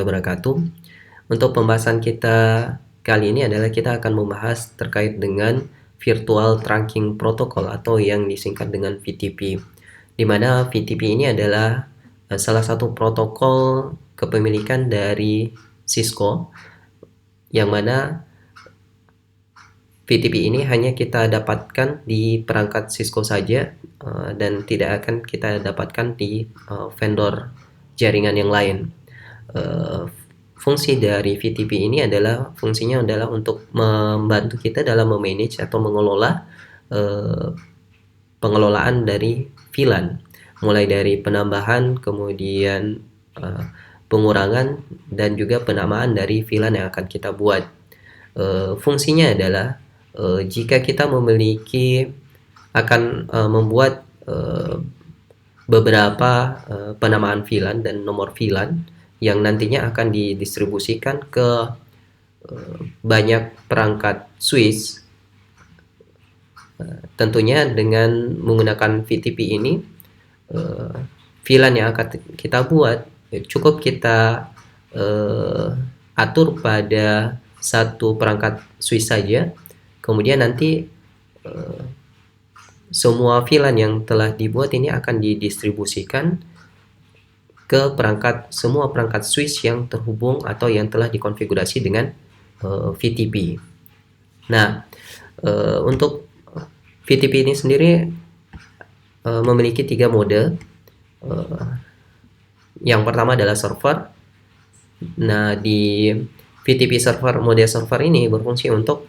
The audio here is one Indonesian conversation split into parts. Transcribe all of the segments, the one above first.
wabarakatuh. Untuk pembahasan kita kali ini adalah kita akan membahas terkait dengan Virtual Trunking Protocol atau yang disingkat dengan VTP. Di mana VTP ini adalah salah satu protokol kepemilikan dari Cisco, yang mana VTP ini hanya kita dapatkan di perangkat Cisco saja dan tidak akan kita dapatkan di vendor jaringan yang lain. Fungsi dari VTP ini adalah fungsinya adalah untuk membantu kita dalam memanage atau mengelola pengelolaan dari VLAN, mulai dari penambahan, kemudian pengurangan, dan juga penamaan dari VLAN yang akan kita buat. Fungsinya adalah jika kita akan membuat beberapa penamaan VLAN dan nomor VLAN yang nantinya akan didistribusikan ke banyak perangkat switch. Tentunya dengan menggunakan VTP ini, VLAN yang akan kita buat cukup kita atur pada satu perangkat switch saja. Kemudian nanti semua VLAN yang telah dibuat ini akan didistribusikan ke semua perangkat switch yang terhubung atau yang telah dikonfigurasi dengan VTP. Nah, untuk VTP ini sendiri memiliki 3 mode. Yang pertama adalah server. Nah, di VTP server, mode server ini berfungsi untuk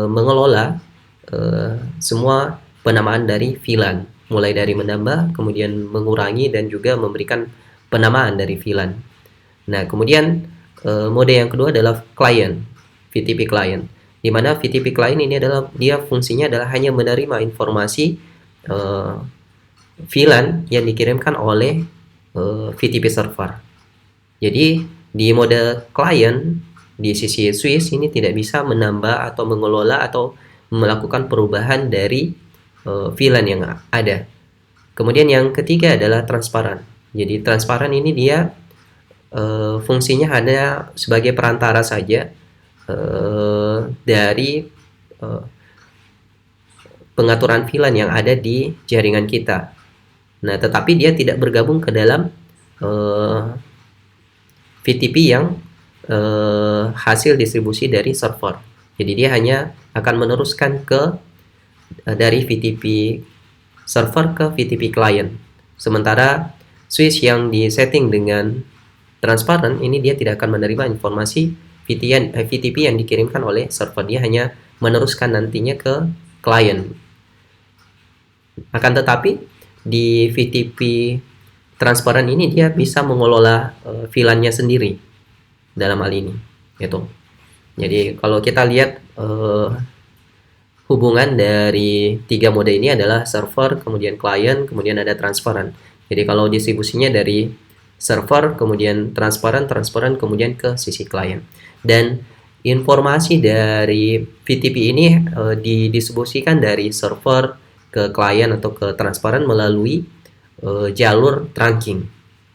mengelola semua penamaan dari VLAN, mulai dari menambah, kemudian mengurangi, dan juga memberikan penamaan dari VLAN. Nah, kemudian mode yang kedua adalah client, VTP client, di mana VTP client ini adalah fungsinya adalah hanya menerima informasi VLAN yang dikirimkan oleh VTP server. Jadi di mode client, di sisi switch ini tidak bisa menambah atau mengelola atau melakukan perubahan dari VLAN yang ada. Kemudian yang ketiga adalah transparan. Jadi transparan ini dia fungsinya hanya sebagai perantara saja dari pengaturan VLAN yang ada di jaringan kita. Nah, tetapi dia tidak bergabung ke dalam VTP yang hasil distribusi dari server. Jadi dia hanya akan meneruskan dari VTP server ke VTP client. Sementara switch yang disetting dengan transparan ini dia tidak akan menerima informasi VTP yang dikirimkan oleh server. Dia hanya meneruskan nantinya ke client. Akan tetapi di VTP transparan ini dia bisa mengelola VLAN-nya sendiri dalam hal ini, gitu. Jadi kalau kita lihat hubungan dari 3 mode ini adalah server, kemudian client, kemudian ada transparan. Jadi kalau distribusinya dari server, kemudian transparan, kemudian ke sisi client. Dan informasi dari VTP ini didistribusikan dari server ke client atau ke transparan melalui jalur trunking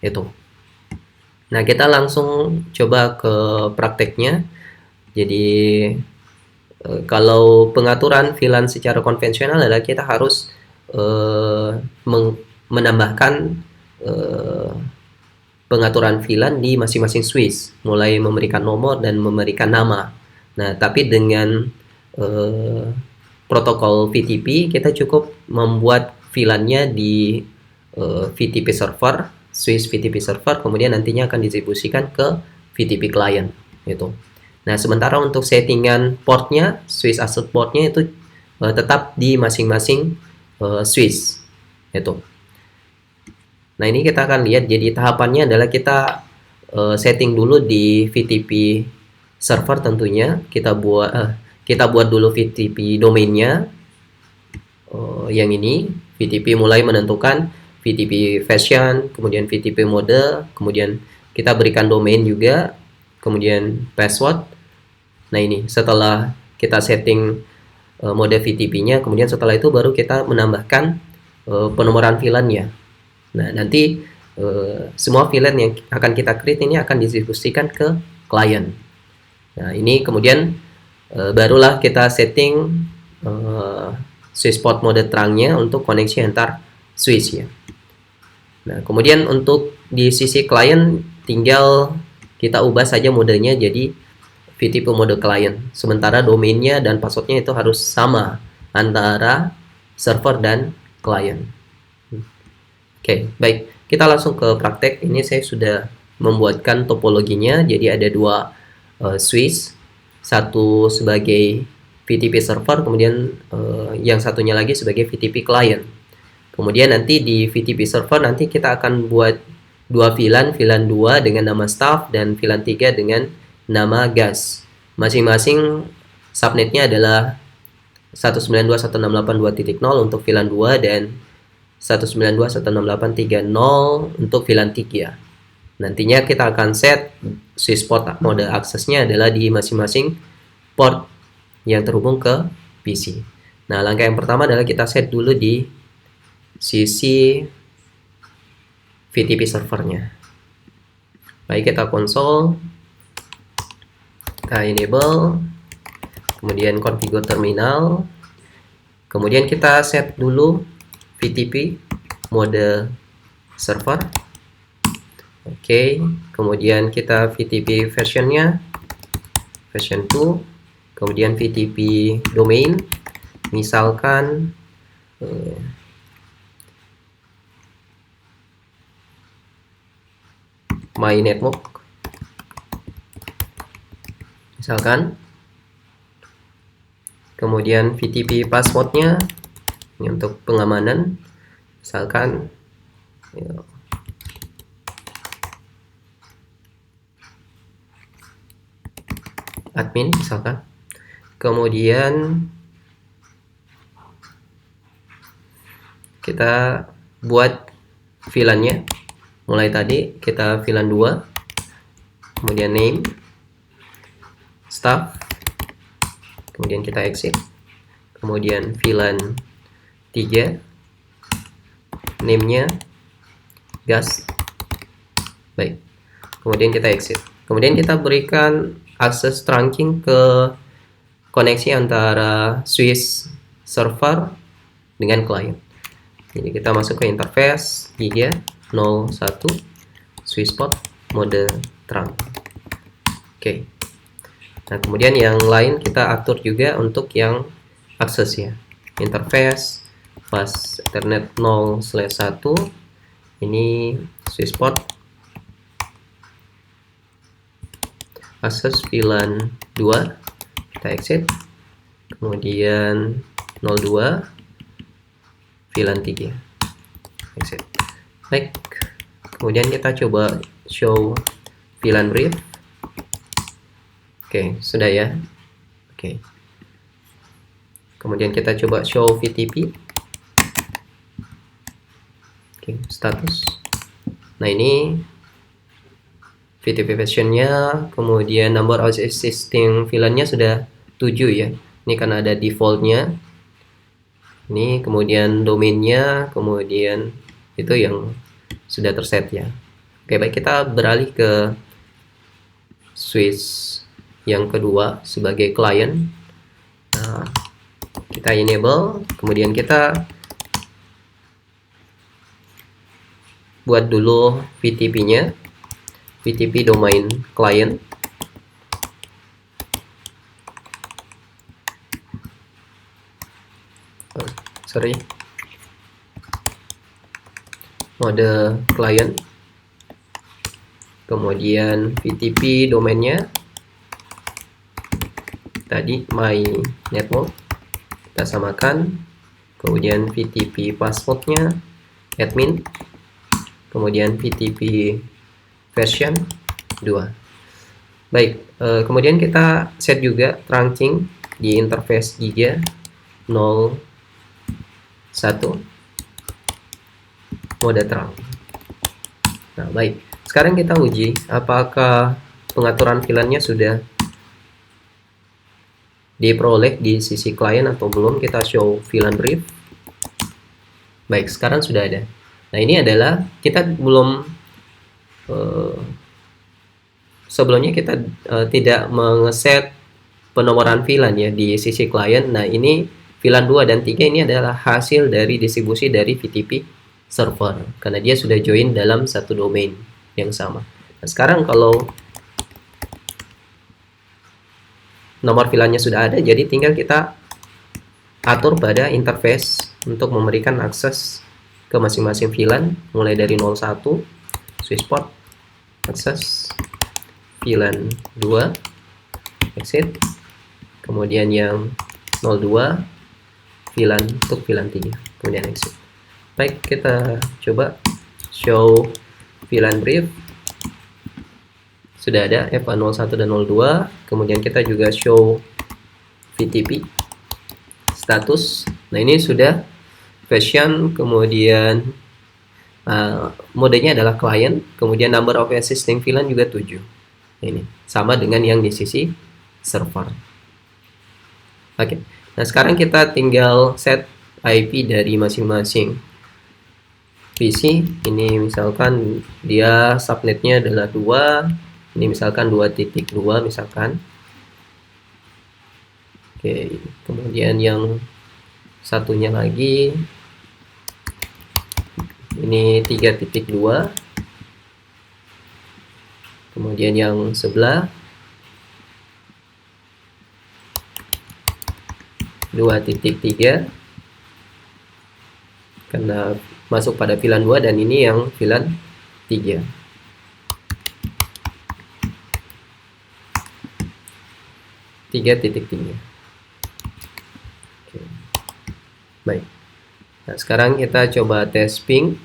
itu. Nah, kita langsung coba ke prakteknya. Jadi kalau pengaturan VLAN secara konvensional adalah kita harus menambahkan pengaturan VLAN di masing-masing switch, mulai memberikan nomor dan memberikan nama. Nah, tapi dengan protokol VTP kita cukup membuat VLAN-nya di VTP server, switch VTP server, kemudian nantinya akan didistribusikan ke VTP client gitu. Nah, sementara untuk settingan portnya, switch asset portnya itu tetap di masing-masing switch itu. Nah, ini kita akan lihat. Jadi tahapannya adalah kita setting dulu di VTP server tentunya. Kita buat dulu VTP domainnya yang ini. VTP mulai menentukan VTP version, kemudian VTP mode, kemudian kita berikan domain juga, kemudian password. Nah, ini setelah kita setting mode VTP-nya, kemudian setelah itu baru kita menambahkan penomoran VLAN-nya. Nah, nanti semua VLAN yang akan kita create ini akan didistribusikan ke klien. Nah, ini kemudian barulah kita setting switch port mode terangnya untuk koneksi antar switch ya. Nah, kemudian untuk di sisi klien tinggal kita ubah saja modenya jadi VTP mode klien. Sementara domainnya dan passwordnya itu harus sama antara server dan klien. Oke, baik. Kita langsung ke praktek. Ini saya sudah membuatkan topologinya. Jadi ada dua switch, satu sebagai VTP server, kemudian yang satunya lagi sebagai VTP client. Kemudian nanti di VTP server nanti kita akan buat dua VLAN 2 dengan nama staff dan VLAN 3 dengan nama gas. Masing-masing subnetnya adalah 192.168.2.0 untuk VLAN 2 dan 192.168.3.0 untuk VLAN 3. Nantinya kita akan set switch port mode aksesnya adalah di masing-masing port yang terhubung ke PC. Nah, langkah yang pertama adalah kita set dulu di sisi VTP servernya. Baik, kita konsol, kita enable, kemudian configure terminal, kemudian kita set dulu VTP mode server. Oke, kemudian kita VTP versionnya version 2, kemudian VTP domain misalkan my network misalkan, kemudian VTP passwordnya ini untuk pengamanan misalkan admin misalkan, kemudian kita buat VLAN-nya. Mulai tadi kita VLAN 2, kemudian name staff, kemudian kita exit, kemudian VLAN 3, name-nya gas. Baik, kemudian kita exit, kemudian kita berikan akses trunking ke koneksi antara switch server dengan client. Jadi kita masuk ke interface giga 01 switch port mode trunk. Oke. Nah, kemudian yang lain kita atur juga untuk yang akses ya. Interface bus Ethernet 0/1 ini switch port, akses VLAN 2 kita exit, kemudian 02 VLAN 3 exit. Baik, kemudian kita coba show VLAN brief. Oke, sudah ya. Oke, kemudian kita coba show VTP. Oke, status. Nah, ini VTP versionnya, kemudian number of existing VLAN-nya sudah 7 ya. Ini karena ada defaultnya. Ini kemudian domainnya, kemudian itu yang sudah terset ya. Oke, baik, kita beralih ke switch yang kedua sebagai client. Nah, kita enable, kemudian kita buat dulu VTP-nya, VTP domain client. Mode client, kemudian VTP domainnya tadi my network, kita samakan, kemudian VTP passwordnya admin, kemudian VTP version 2. Baik, kemudian kita set juga trunking di interface giga 01 mode trunk. Nah, baik, sekarang kita uji apakah pengaturan VLAN-nya sudah diperoleh di sisi klien atau belum. Kita show VLAN brief. Baik, sekarang sudah ada. Nah, ini adalah kita belum eh, sebelumnya kita tidak mengeset penomoran VLAN ya di sisi klien. Nah, ini VLAN 2 dan 3 ini adalah hasil dari distribusi dari VTP server karena dia sudah join dalam satu domain yang sama. Nah, sekarang kalau nomor VLAN-nya sudah ada, jadi tinggal kita atur pada interface untuk memberikan akses ke masing-masing VLAN mulai dari 01 switchport akses, VLAN 2 exit, kemudian yang 02 VLAN untuk VLAN 3 kemudian exit. Baik, kita coba show VLAN brief. Sudah ada FA01 dan 02, kemudian kita juga show VTP status. Nah, ini sudah version, kemudian modenya adalah client, kemudian number of existing VLAN juga 7. Ini sama dengan yang di sisi server. Oke. Nah, sekarang kita tinggal set IP dari masing-masing PC. Ini misalkan dia subnetnya adalah 2. Ini misalkan 2.2 misalkan. Oke, kemudian yang satunya lagi ini 3.2. Kemudian yang sebelah 2.3 karena masuk pada VLAN 2 dan ini yang VLAN 3. Oke. Baik. Nah, sekarang kita coba tes ping.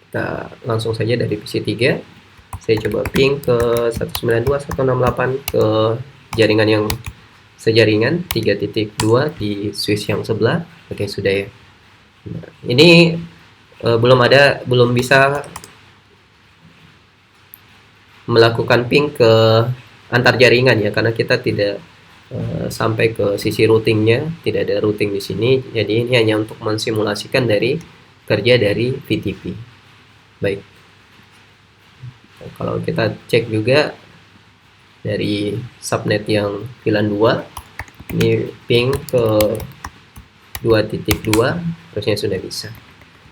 Kita langsung saja dari PC 3. Saya coba ping ke 192.168 ke jaringan yang sejaringan 3.2 di switch yang sebelah. Oke, sudah ya. Nah, ini belum bisa melakukan ping ke antar jaringan ya, karena kita tidak sampai ke sisi routingnya, tidak ada routing di sini. Jadi ini hanya untuk mensimulasikan dari kerja dari VTP. Baik. Nah, kalau kita cek juga dari subnet yang VLAN 2, ini ping ke 2.2, harusnya sudah bisa.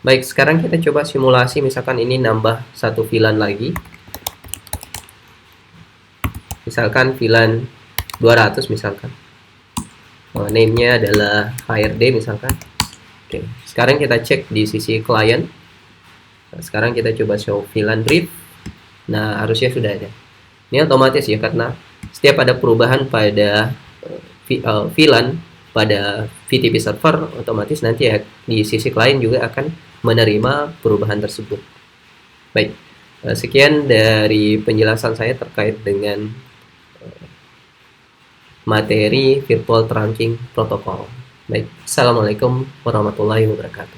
Baik, sekarang kita coba simulasi, misalkan ini nambah satu VLAN lagi. Misalkan VLAN 200 misalkan. Name-nya adalah HRD misalkan. Oke, sekarang kita cek di sisi client. Nah, sekarang kita coba show VLAN brief. Nah, harusnya sudah ada. Ini otomatis ya, karena setiap ada perubahan pada VLAN pada VTP server, otomatis nanti ya di sisi klien juga akan menerima perubahan tersebut. Baik, sekian dari penjelasan saya terkait dengan materi virtual trunking protocol. Baik, assalamualaikum warahmatullahi wabarakatuh.